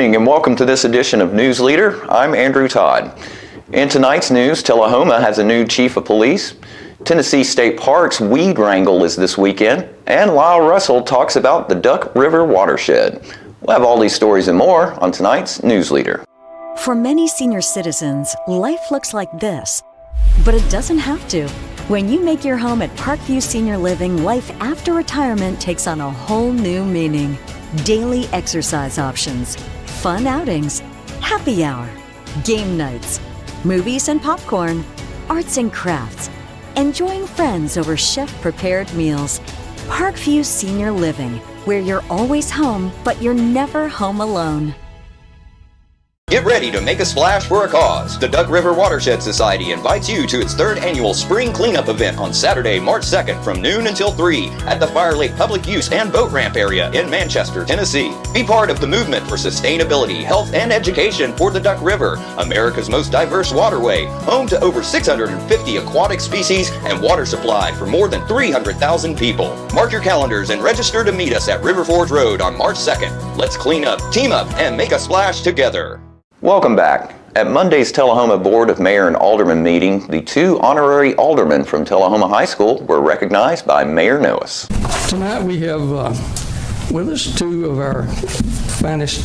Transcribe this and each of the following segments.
evening and welcome to this edition of News Leader. I'm Andrew Todd. In tonight's news, Tullahoma has a new chief of police. Tennessee State Park's weed wrangle is this weekend, and Lyle Russell talks about the Duck River watershed. We'll have all these stories and more on tonight's News Leader. For many senior citizens, life looks like this, but it doesn't have to. When you make your home at Parkview Senior Living, life after retirement takes on a whole new meaning. Daily exercise options, fun outings, happy hour, game nights, movies and popcorn, arts and crafts, enjoying friends over chef-prepared meals. Parkview Senior Living, where you're always home, but you're never home alone. Get ready to make a splash for a cause. The Duck River Watershed Society invites you to its third annual spring cleanup event on Saturday, March 2nd from noon until 3 at the Fire Lake Public Use and Boat Ramp area in Manchester, Tennessee. Be part of the movement for sustainability, health, and education for the Duck River, America's most diverse waterway, home to over 650 aquatic species and water supply for more than 300,000 people. Mark your calendars and register to meet us at River Forge Road on March 2nd. Let's clean up, team up, and make a splash together. Welcome back. At Monday's Tullahoma Board of Mayor and Alderman meeting, the two honorary aldermen from Tullahoma High School were recognized by Mayor Noes. Tonight we have with us two of our finest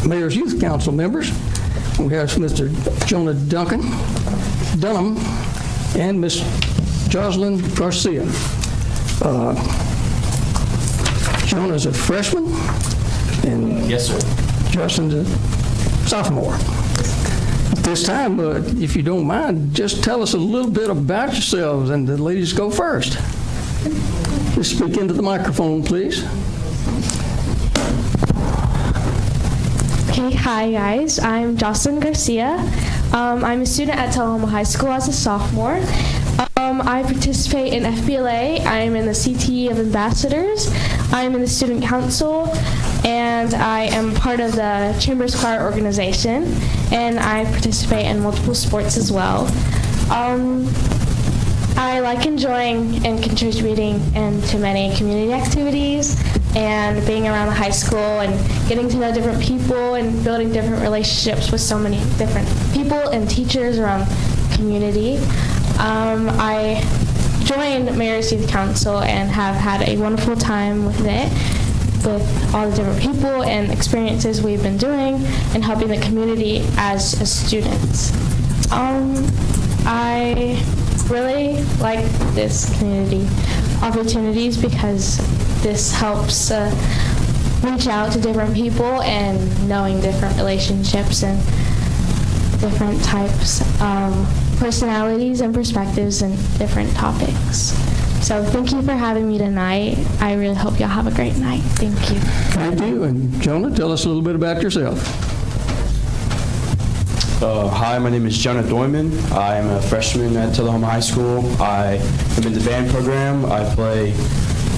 Mayor's Youth Council members. We have Mr. Jonah Dunham and Miss Jocelyn Garcia. Jonah's a freshman and yes, sir. Jocelyn's a sophomore. At this time, if you don't mind, just tell us a little bit about yourselves, and the ladies go first. Just speak into the microphone, please. Okay, hi guys. I'm Jocelyn Garcia. I'm a student at Tullahoma High School as a sophomore. I participate in FBLA. I'm in the CTE of Ambassadors. I'm in the Student Council, and I am part of the Chambers Choir organization, and I participate in multiple sports as well. I like enjoying and contributing into many community activities and being around the high school and getting to know different people and building different relationships with so many different people and teachers around the community. I joined Mayor's Youth Council and have had a wonderful time with it, with all the different people and experiences we've been doing and helping the community as a student. I really like this community opportunities because this helps reach out to different people and knowing different relationships and different types of personalities and perspectives and different topics. So thank you for having me tonight. I really hope y'all have a great night. Thank you. Thank you. And Jonah, tell us a little bit about yourself. Hi, my name is Jonah Doyman. I'm a freshman at Tullahoma High School. I am in the band program. I play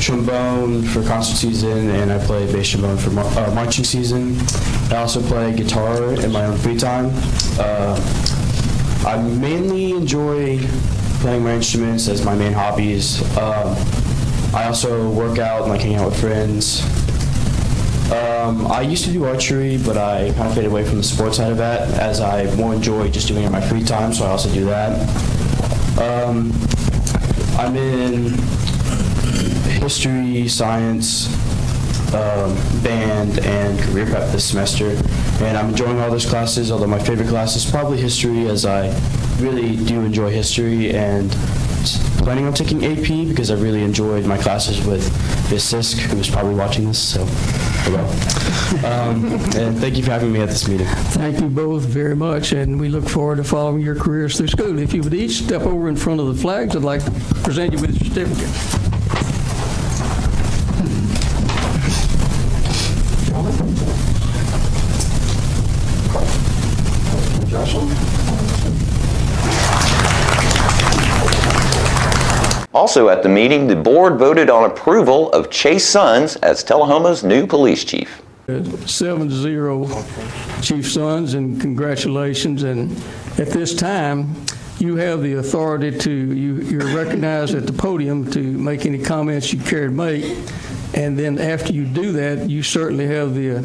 trombone for concert season, and I play bass trombone for marching season. I also play guitar in my own free time. I mainly enjoy playing my instruments as my main hobbies. I also work out and like hang out with friends. I used to do archery, but I kind of faded away from the sports side of that as I more enjoy just doing it in my free time, so I also do that. I'm in history, science, band, and career prep this semester, and I'm enjoying all those classes, although my favorite class is probably history, as I really do enjoy history, and planning on taking AP because I really enjoyed my classes with Miss Sisk, who's probably watching this, so hello. And thank you for having me at this meeting. Thank you both very much, and we look forward to following your careers through school. If you would each step over in front of the flags, I'd like to present you with your certificate. Also at the meeting, the board voted on approval of Chase Sons as Tullahoma's new police chief. 7-0 Chief Sons, and congratulations. And at this time, you have the authority to, you're recognized at the podium to make any comments you care to make. And then after you do that, you certainly have the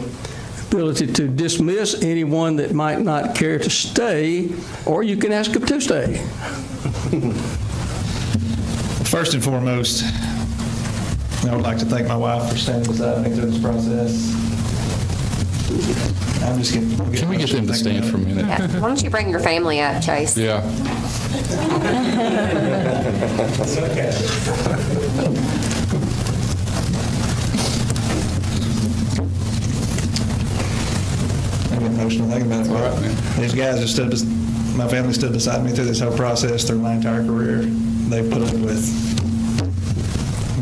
ability to dismiss anyone that might not care to stay, or you can ask them to stay. First and foremost, I would like to thank my wife for standing beside me through this process. I'm just getting. Can we get them to stand for a minute? Yeah. Why don't you bring your family up, Chase? Yeah. I get emotional thinking about it. All right, man. These guys have my family stood beside me through this whole process through my entire career. They've put up with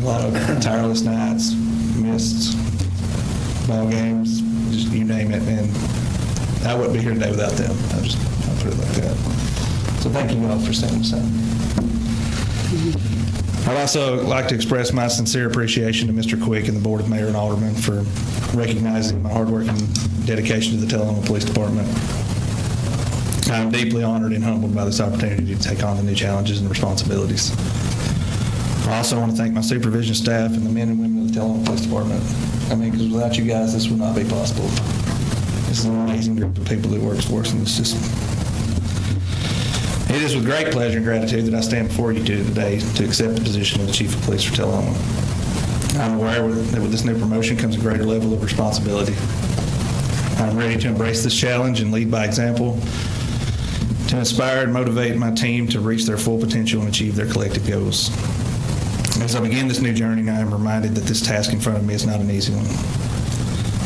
a lot of tireless nights, missed ball games, just you name it, and I wouldn't be here today without them. I'll put it like that. So thank you all for standing beside me. I'd also like to express my sincere appreciation to Mr. Quick and the Board of Mayor and Aldermen for recognizing my hard work and dedication to the Tullahoma Police Department. I'm deeply honored and humbled by this opportunity to take on the new challenges and responsibilities. I also want to thank my supervision staff and the men and women of the Tullahoma Police Department. Because without you guys, this would not be possible. This is an amazing group of people that works for us, and it is with great pleasure and gratitude that I stand before you today to accept the position of the Chief of Police for Tullahoma. I'm aware that with this new promotion comes a greater level of responsibility. I'm ready to embrace this challenge and lead by example, to inspire and motivate my team to reach their full potential and achieve their collective goals. As I begin this new journey, I am reminded that this task in front of me is not an easy one.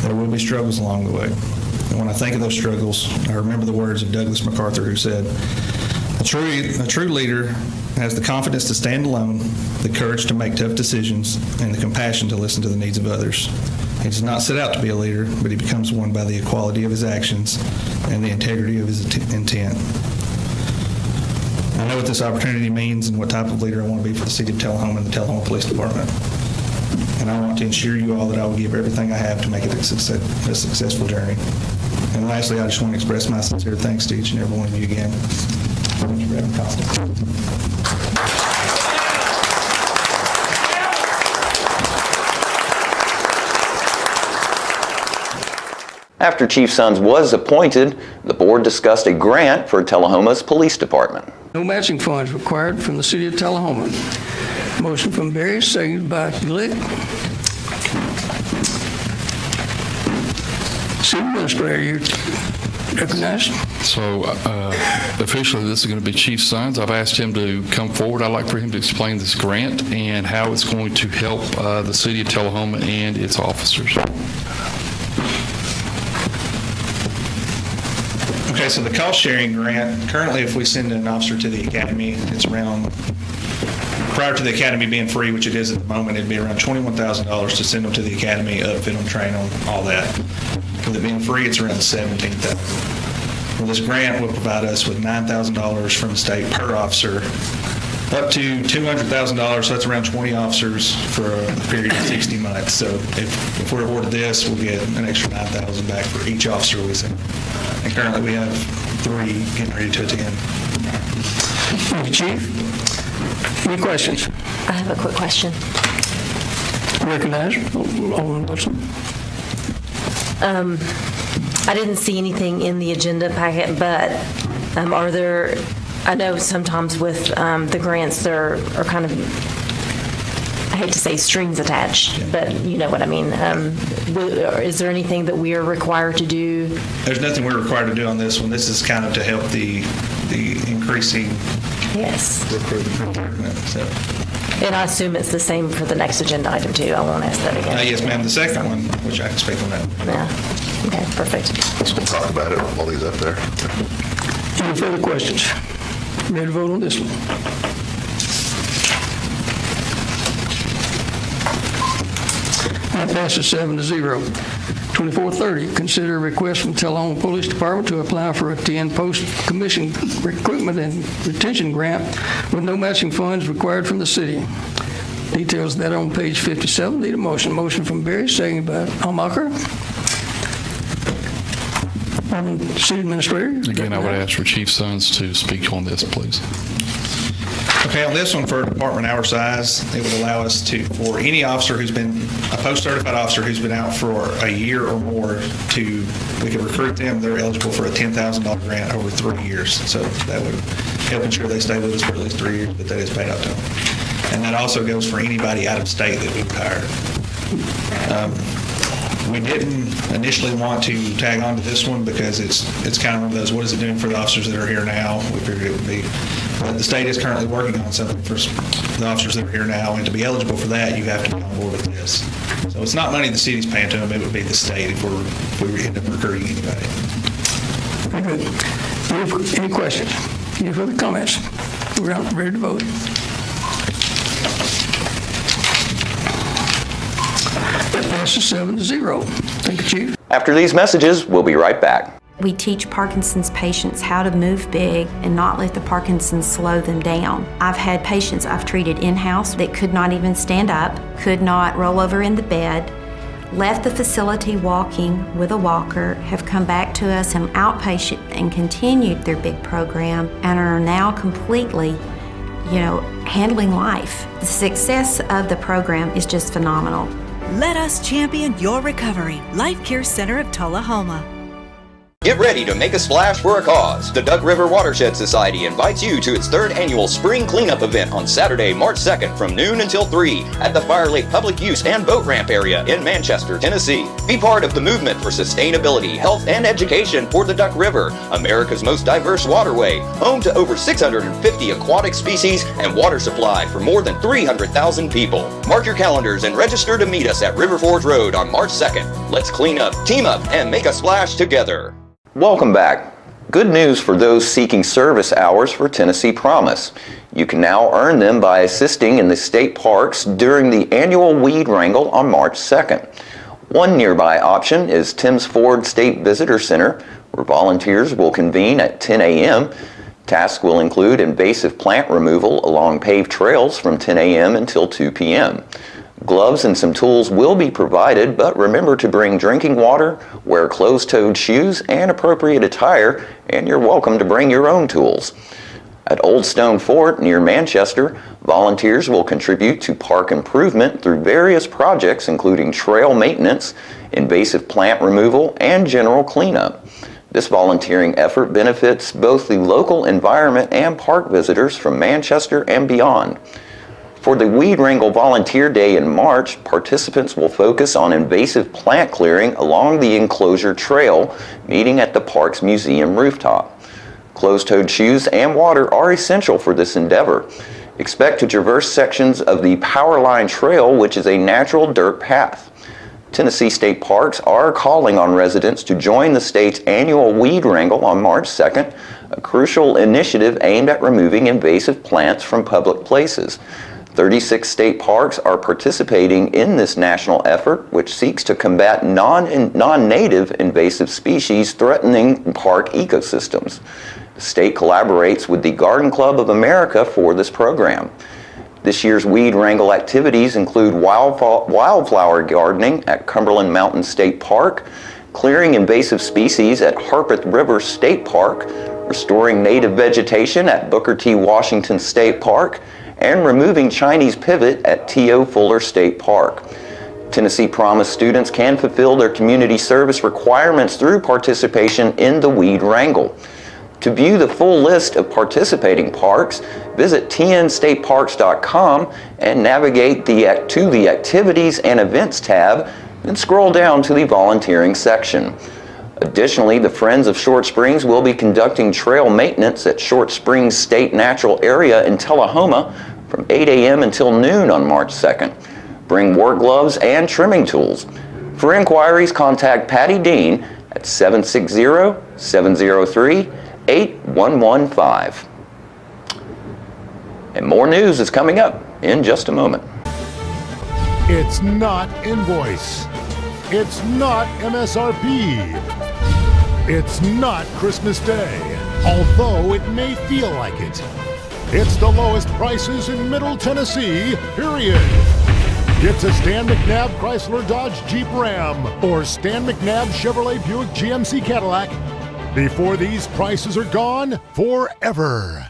There will be struggles along the way. And when I think of those struggles, I remember the words of Douglas MacArthur, who said, a true leader has the confidence to stand alone, the courage to make tough decisions, and the compassion to listen to the needs of others. He does not set out to be a leader, but he becomes one by the equality of his actions and the integrity of his intent. I know what this opportunity means and what type of leader I want to be for the city of Tullahoma and the Tullahoma Police Department. And I want to assure you all that I will give everything I have to make it a successful journey. And lastly, I just want to express my sincere thanks to each and every one of you again. Thank you for having confidence. After Chief Sons was appointed, the board discussed a grant for Tullahoma's police department. No matching funds required from the city of Tullahoma. Motion from Barry, seconded by Glick. City Administrator, you recognized. So officially, this is going to be Chief Sons. I've asked him to come forward. I'd like for him to explain this grant and how it's going to help the city of Tullahoma and its officers. Okay, so the cost sharing grant, currently if we send an officer to the academy, it's around, prior to the academy being free, which it is at the moment, it'd be around $21,000 to send them to the academy, upfit them, train them, all that. With it being free, it's around $17,000. Well, this grant will provide us with $9,000 from the state per officer, up to $200,000, so that's around 20 officers for a period of 60 months. So if we're awarded this, we'll get an extra $9,000 back for each officer we send. And currently we have 3 getting ready to attend. Thank you, Chief. Any questions? I have a quick question. Recognized. Alderman Wilson. I didn't see anything in the agenda packet, but are there, I know sometimes with the grants there are kind of, I hate to say strings attached, but you know what I mean. Is there anything that we are required to do? There's nothing we're required to do on this one. This is kind of to help the increasing recruitment. So. And I assume it's the same for the next agenda item too. I won't ask that again. Yes, ma'am. The second one, which I can speak on that. Yeah. Okay, perfect. Let's talk about it while he's up there. Any further questions? Ready to vote on this one? That passes 7-0. 2430, consider a request from Tullahoma Police Department to apply for a 10 post-commission recruitment and retention grant with no matching funds required from the city. Details of that on page 57. Need a motion. Motion from Barry, seconded by Almacher. City Administrator. Again, I would ask for Chief Sons to speak on this, please. Okay, on this one for department hour size, it would allow us to, for any officer who's been, a post-certified officer who's been out for a year or more, we could recruit them, they're eligible for a $10,000 grant over 3 years. So that would help ensure they stay with us for at least 3 years, but that is paid out to them. And that also goes for anybody out of state that we've hired. We didn't initially want to tag on to this one because it's kind of one of those, what is it doing for the officers that are here now? We figured it would be. But the state is currently working on something for the officers that are here now, and to be eligible for that, you have to be on board with this. So it's not money the city's paying to them, it would be the state if we end up recruiting anybody. Very good. Any questions? Any further comments? We're out, ready to vote. That passes 7-0. Thank you, Chief. After these messages, we'll be right back. We teach Parkinson's patients how to move big and not let the Parkinson's slow them down. I've had patients I've treated in-house that could not even stand up, could not roll over in the bed, left the facility walking with a walker, have come back to us in outpatient and continued their big program and are now completely, handling life. The success of the program is just phenomenal. Let us champion your recovery. Life Care Center of Tullahoma. Get ready to make a splash for a cause. The Duck River Watershed Society invites you to its 3rd annual spring cleanup event on Saturday, March 2nd from noon until 3 at the Fire Lake Public Use and Boat Ramp area in Manchester, Tennessee. Be part of the movement for sustainability, health, and education for the Duck River, America's most diverse waterway, home to over 650 aquatic species and water supply for more than 300,000 people. Mark your calendars and register to meet us at River Forge Road on March 2nd. Let's clean up, team up, and make a splash together. Welcome back. Good news for those seeking service hours for Tennessee Promise. You can now earn them by assisting in the state parks during the annual weed wrangle on March 2nd. One nearby option is Timms Ford State Visitor Center, where volunteers will convene at 10 a.m. Tasks will include invasive plant removal along paved trails from 10 a.m. until 2 p.m. Gloves and some tools will be provided, but remember to bring drinking water, wear closed-toed shoes, and appropriate attire, and you're welcome to bring your own tools. At Old Stone Fort near Manchester, volunteers will contribute to park improvement through various projects including trail maintenance, invasive plant removal, and general cleanup. This volunteering effort benefits both the local environment and park visitors from Manchester and beyond. For the Weed Wrangle Volunteer Day in March, participants will focus on invasive plant clearing along the enclosure trail, meeting at the park's museum rooftop. Closed-toed shoes and water are essential for this endeavor. Expect to traverse sections of the Powerline Trail, which is a natural dirt path. Tennessee State Parks are calling on residents to join the state's annual Weed Wrangle on March 2nd, a crucial initiative aimed at removing invasive plants from public places. 36 state parks are participating in this national effort, which seeks to combat non-native invasive species threatening park ecosystems. The state collaborates with the Garden Club of America for this program. This year's Weed Wrangle activities include wildflower gardening at Cumberland Mountain State Park, clearing invasive species at Harpeth River State Park, restoring native vegetation at Booker T. Washington State Park, and removing Chinese pivot at T.O. Fuller State Park. Tennessee Promise students can fulfill their community service requirements through participation in the Weed Wrangle. To view the full list of participating parks, visit tnstateparks.com and navigate to the Activities and Events tab, and scroll down to the Volunteering section. Additionally, the Friends of Short Springs will be conducting trail maintenance at Short Springs State Natural Area in Tullahoma from 8 a.m. until noon on March 2nd. Bring work gloves and trimming tools. For inquiries, contact Patty Dean at 760-703-8115. And more news is coming up in just a moment. It's not invoice. It's not MSRP. It's not Christmas Day, although it may feel like it. It's the lowest prices in Middle Tennessee, period. Get to Stan McNabb Chrysler Dodge Jeep Ram or Stan McNabb Chevrolet Buick GMC Cadillac before these prices are gone forever.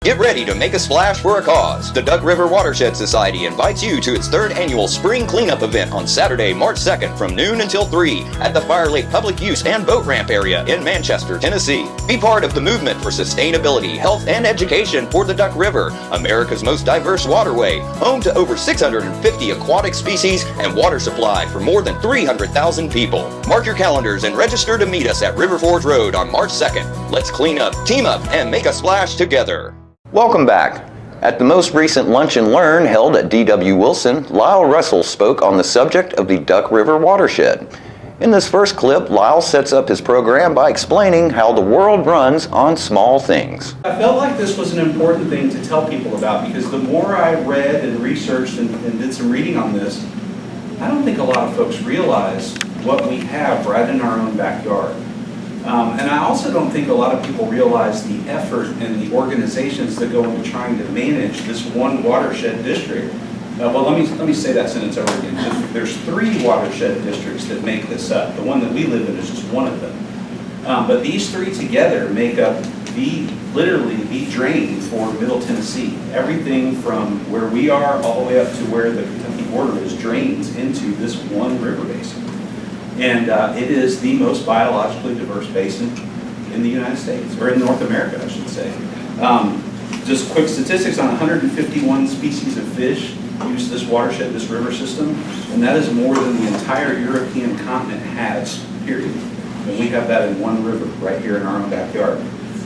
Get ready to make a splash for a cause. The Duck River Watershed Society invites you to its 3rd annual spring cleanup event on Saturday, March 2nd from noon until 3 at the Fire Lake Public Use and Boat Ramp area in Manchester, Tennessee. Be part of the movement for sustainability, health, and education for the Duck River, America's most diverse waterway, home to over 650 aquatic species and water supply for more than 300,000 people. Mark your calendars and register to meet us at River Forge Road on March 2nd. Let's clean up, team up, and make a splash together. Welcome back. At the most recent Lunch and Learn held at D.W. Wilson, Lyle Russell spoke on the subject of the Duck River watershed. In this first clip, Lyle sets up his program by explaining how the world runs on small things. I felt like this was an important thing to tell people about because the more I read and researched and did some reading on this, I don't think a lot of folks realize what we have right in our own backyard. And I also don't think a lot of people realize the effort and the organizations that go into trying to manage this one watershed district. Well, let me say that sentence over again. There's 3 watershed districts that make this up. The one that we live in is just one of them. But these 3 together make up literally the drain for Middle Tennessee. Everything from where we are all the way up to where the Kentucky border is drains into this one river basin. And it is the most biologically diverse basin in the United States, or in North America, I should say. Just quick statistics on 151 species of fish use this watershed, this river system, and that is more than the entire European continent has, period. And we have that in one river right here in our own backyard.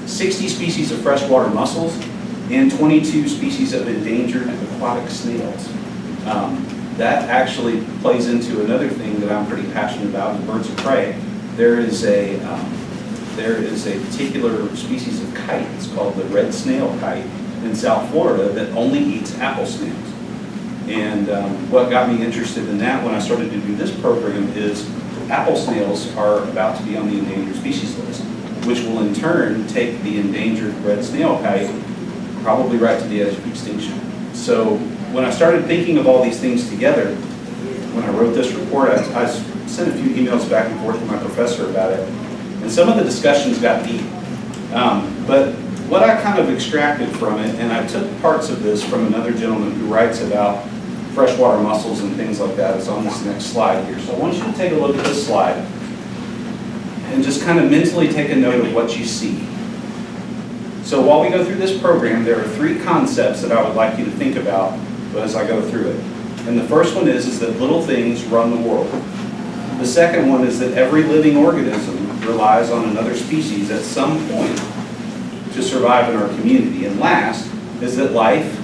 60 species of freshwater mussels and 22 species of endangered aquatic snails. That actually plays into another thing that I'm pretty passionate about in birds of prey. There is a particular species of kite, it's called the red snail kite in South Florida, that only eats apple snails. And what got me interested in that when I started to do this program is apple snails are about to be on the endangered species list, which will in turn take the endangered red snail kite probably right to the edge of extinction. So when I started thinking of all these things together, when I wrote this report, I sent a few emails back and forth to my professor about it, and some of the discussions got deep. But what I kind of extracted from it, and I took parts of this from another gentleman who writes about freshwater mussels and things like that, is on this next slide here. So I want you to take a look at this slide and just kind of mentally take a note of what you see. So while we go through this program, there are 3 concepts that I would like you to think about as I go through it. And the first one is that little things run the world. The second one is that every living organism relies on another species at some point to survive in our community. And last is that life,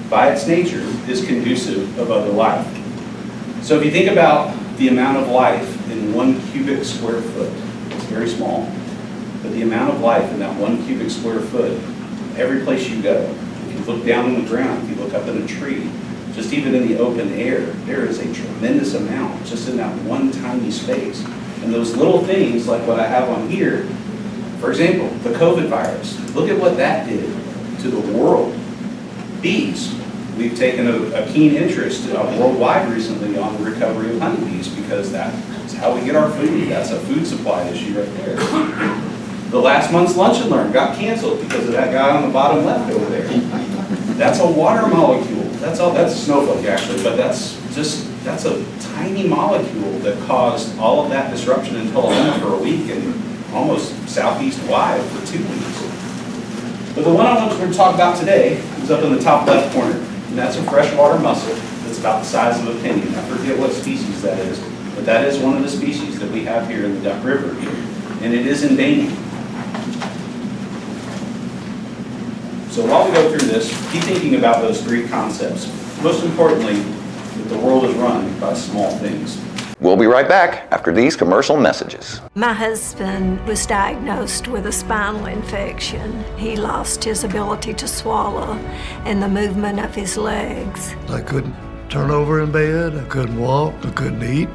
by its nature, is conducive of other life. So if you think about the amount of life in 1 cubic square foot, it's very small, but the amount of life in that 1 cubic square foot, every place you go, if you look down on the ground, if you look up in a tree, just even in the open air, there is a tremendous amount just in that one tiny space. And those little things, like what I have on here, for example, the COVID virus, look at what that did to the world. Bees, we've taken a keen interest worldwide recently on the recovery of honeybees because that's how we get our food. That's a food supply issue right there. The last month's Lunch and Learn got canceled because of that guy on the bottom left over there. That's a water molecule. That's a snowflake actually, but that's a tiny molecule that caused all of that disruption in Tullahoma for a week and almost southeast wide for 2 weeks. But the one I want to talk about today is up in the top left corner, and that's a freshwater mussel that's about the size of a penny. I forget what species that is, but that is one of the species that we have here in the Duck River, and it is endangered. So while we go through this, keep thinking about those 3 concepts. Most importantly, that the world is run by small things. We'll be right back after these commercial messages. My husband was diagnosed with a spinal infection. He lost his ability to swallow and the movement of his legs. I couldn't turn over in bed, I couldn't walk, I couldn't eat.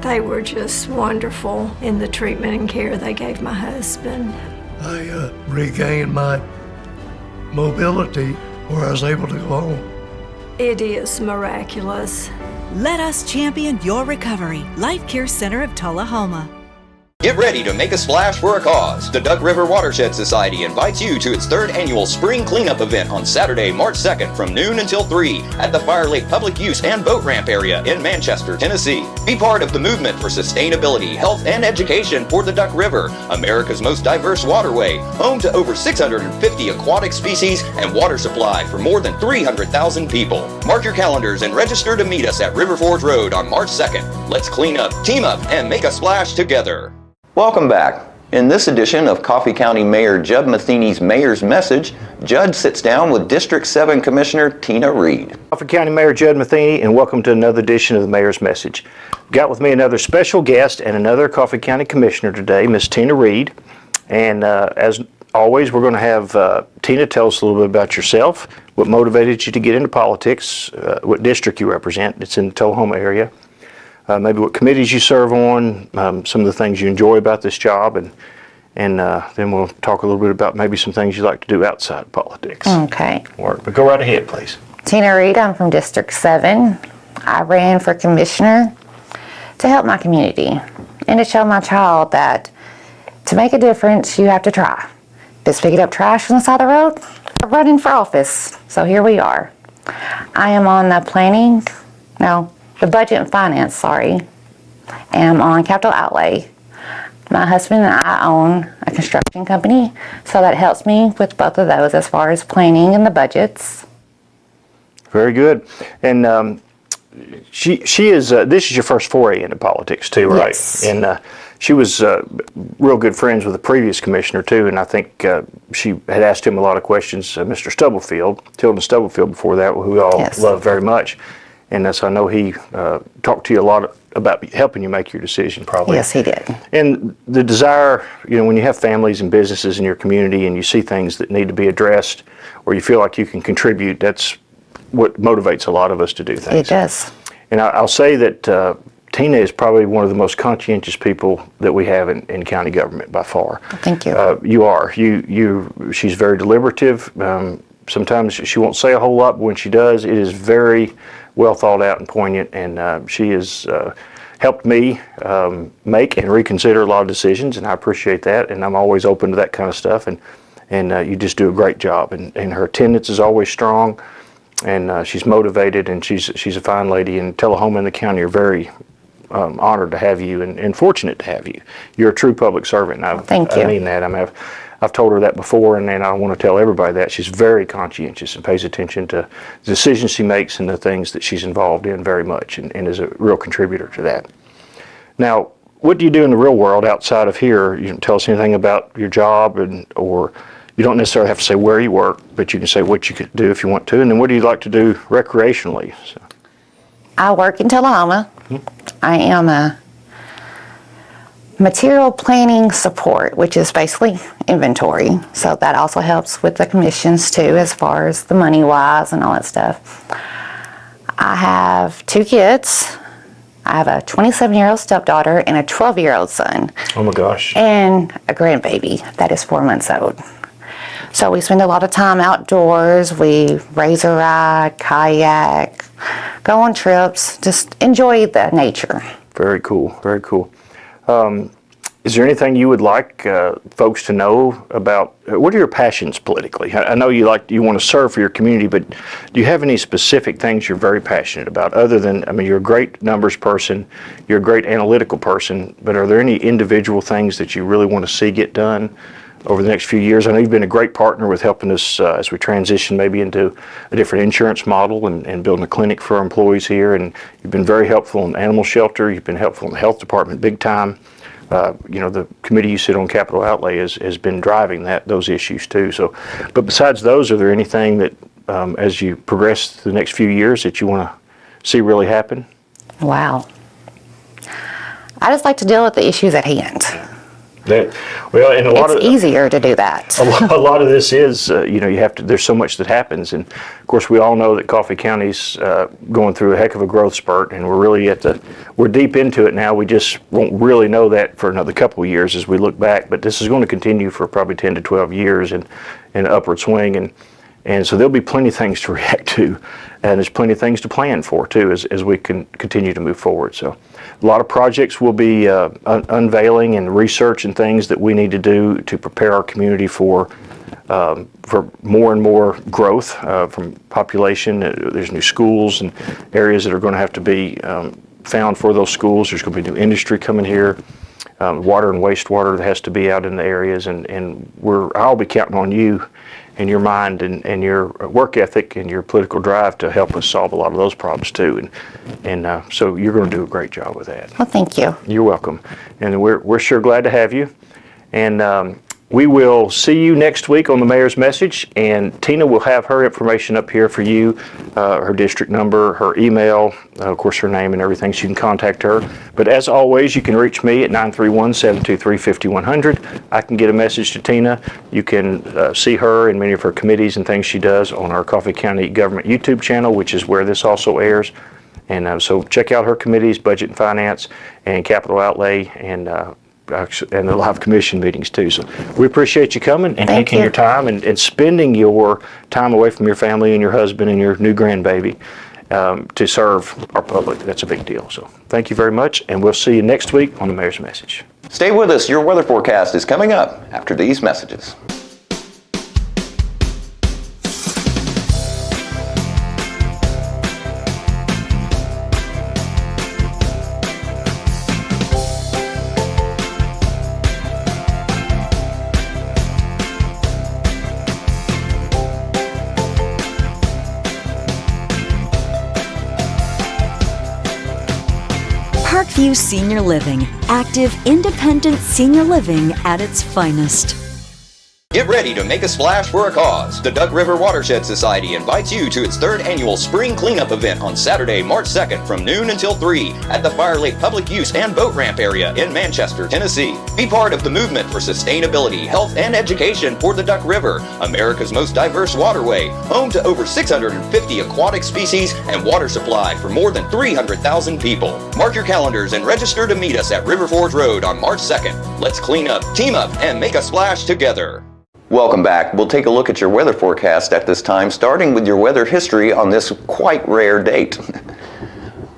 They were just wonderful in the treatment and care they gave my husband. I regained my mobility where I was able to go home. It is miraculous. Let us champion your recovery. Life Care Center of Tullahoma. Get ready to make a splash for a cause. The Duck River Watershed Society invites you to its third annual spring cleanup event on Saturday, March 2nd from noon until 3 at the Fire Lake Public Use and Boat Ramp area in Manchester, Tennessee. Be part of the movement for sustainability, health, and education for the Duck River, America's most diverse waterway, home to over 650 aquatic species and water supply for more than 300,000 people. Mark your calendars and register to meet us at River Forge Road on March 2nd. Let's clean up, team up, and make a splash together. Welcome back. In this edition of Coffee County Mayor Judd Matheny's Mayor's Message, Judd sits down with District 7 Commissioner Tina Reed. Coffee County Mayor Judd Matheny, and welcome to another edition of the Mayor's Message. Got with me another special guest and another Coffee County Commissioner today, Ms. Tina Reed. And as always, we're going to have Tina tell us a little bit about yourself, what motivated you to get into politics, what district you represent. It's in the Tullahoma area. Maybe what committees you serve on, some of the things you enjoy about this job, and then we'll talk a little bit about maybe some things you like to do outside of politics. Okay. But go right ahead, please. Tina Reed, I'm from District 7. I ran for commissioner to help my community and to show my child that to make a difference, you have to try. Just picking up trash on the side of the road, I'm running for office. So here we are. I am on the budget and finance, and I'm on capital outlay. My husband and I own a construction company, so that helps me with both of those as far as planning and the budgets. Very good. And she is, this is your first foray into politics too, right? Yes. And she was real good friends with the previous commissioner too, and I think she had asked him a lot of questions, Mr. Stubblefield, Tilden Stubblefield before that, who we all love very much. And so I know he talked to you a lot about helping you make your decision, probably. Yes, he did. And the desire, when you have families and businesses in your community and you see things that need to be addressed or you feel like you can contribute, that's what motivates a lot of us to do things. It does. And I'll say that Tina is probably one of the most conscientious people that we have in county government by far. Thank you. You are. She's very deliberative. Sometimes she won't say a whole lot, but when she does, it is very well thought out and poignant, and she has helped me make and reconsider a lot of decisions, and I appreciate that, and I'm always open to that kind of stuff, and you just do a great job, and her attendance is always strong, and she's motivated, and she's a fine lady, and Tullahoma and the county are very honored to have you and fortunate to have you. You're a true public servant, and Thank you. I mean that. I've told her that before, and I want to tell everybody that. She's very conscientious and pays attention to the decisions she makes and the things that she's involved in very much, and is a real contributor to that. Now, what do you do in the real world outside of here? You can tell us anything about your job, or you don't necessarily have to say where you work, but you can say what you could do if you want to, and then what do you like to do recreationally? So. I work in Tullahoma. I am a material planning support, which is basically inventory. So that also helps with the commissions too, as far as the money wise and all that stuff. I have 2 kids. I have a 27-year-old stepdaughter and a 12-year-old son. Oh my gosh. And a grandbaby that is 4 months old. So we spend a lot of time outdoors. We razor ride, kayak, go on trips, just enjoy the nature. Very cool, very cool. Is there anything you would like folks to know about, what are your passions politically? I know you want to serve for your community, but do you have any specific things you're very passionate about other than, you're a great numbers person, you're a great analytical person, but are there any individual things that you really want to see get done over the next few years? I know you've been a great partner with helping us as we transition maybe into a different insurance model and building a clinic for our employees here, and you've been very helpful in animal shelter, you've been helpful in the health department big time. The committee you sit on, capital outlay, has been driving those issues too. So, but besides those, are there anything that as you progress the next few years that you want to see really happen? Wow. I just like to deal with the issues at hand. It's easier to do that. A lot of this is, you have to, there's so much that happens. And of course, we all know that Coffee County's going through a heck of a growth spurt, and we're really we're deep into it now. We just won't really know that for another couple of years as we look back, but this is going to continue for probably 10 to 12 years in an upward swing. And so there'll be plenty of things to react to, and there's plenty of things to plan for too as we can continue to move forward. So a lot of projects will be unveiling and research and things that we need to do to prepare our community for more and more growth from population. There's new schools and areas that are going to have to be found for those schools. There's going to be new industry coming here. Water and wastewater that has to be out in the areas, and I'll be counting on you and your mind and your work ethic and your political drive to help us solve a lot of those problems too. And so you're going to do a great job with that. Well, thank you. You're welcome. And we're sure glad to have you. And we will see you next week on the Mayor's Message, and Tina will have her information up here for you, her district number, her email, of course her name and everything, so you can contact her. But as always, you can reach me at 931-723-5100. I can get a message to Tina. You can see her and many of her committees and things she does on our Coffee County Government YouTube channel, which is where this also airs. And so check out her committees, Budget and Finance, and Capital Outlay, and the live commission meetings too. So we appreciate you coming and taking your time and spending your time away from your family and your husband and your new grandbaby to serve our public. That's a big deal. So thank you very much, and we'll see you next week on the Mayor's Message. Stay with us. Your weather forecast is coming up after these messages. Parkview Senior Living, active, independent senior living at its finest. Get ready to make a splash for a cause. The Duck River Watershed Society invites you to its 3rd annual spring cleanup event on Saturday, March 2nd from noon until 3 at the Fire Lake Public Use and Boat Ramp area in Manchester, Tennessee. Be part of the movement for sustainability, health, and education for the Duck River, America's most diverse waterway, home to over 650 aquatic species and water supply for more than 300,000 people. Mark your calendars and register to meet us at River Forge Road on March 2nd. Let's clean up, team up, and make a splash together. Welcome back. We'll take a look at your weather forecast at this time, starting with your weather history on this quite rare date.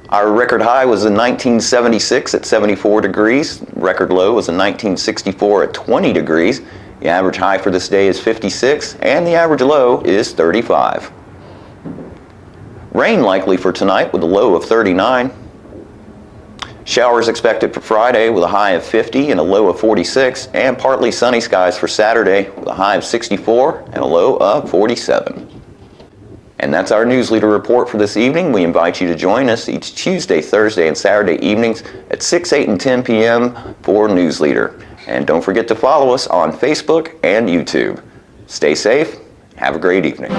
Our record high was in 1976 at 74 degrees. Record low was in 1964 at 20 degrees. The average high for this day is 56, and the average low is 35. Rain likely for tonight with a low of 39. Showers expected for Friday with a high of 50 and a low of 46, and partly sunny skies for Saturday with a high of 64 and a low of 47. And that's our News Leader report for this evening. We invite you to join us each Tuesday, Thursday, and Saturday evenings at 6, 8, and 10 p.m. for News Leader. And don't forget to follow us on Facebook and YouTube. Stay safe. Have a great evening.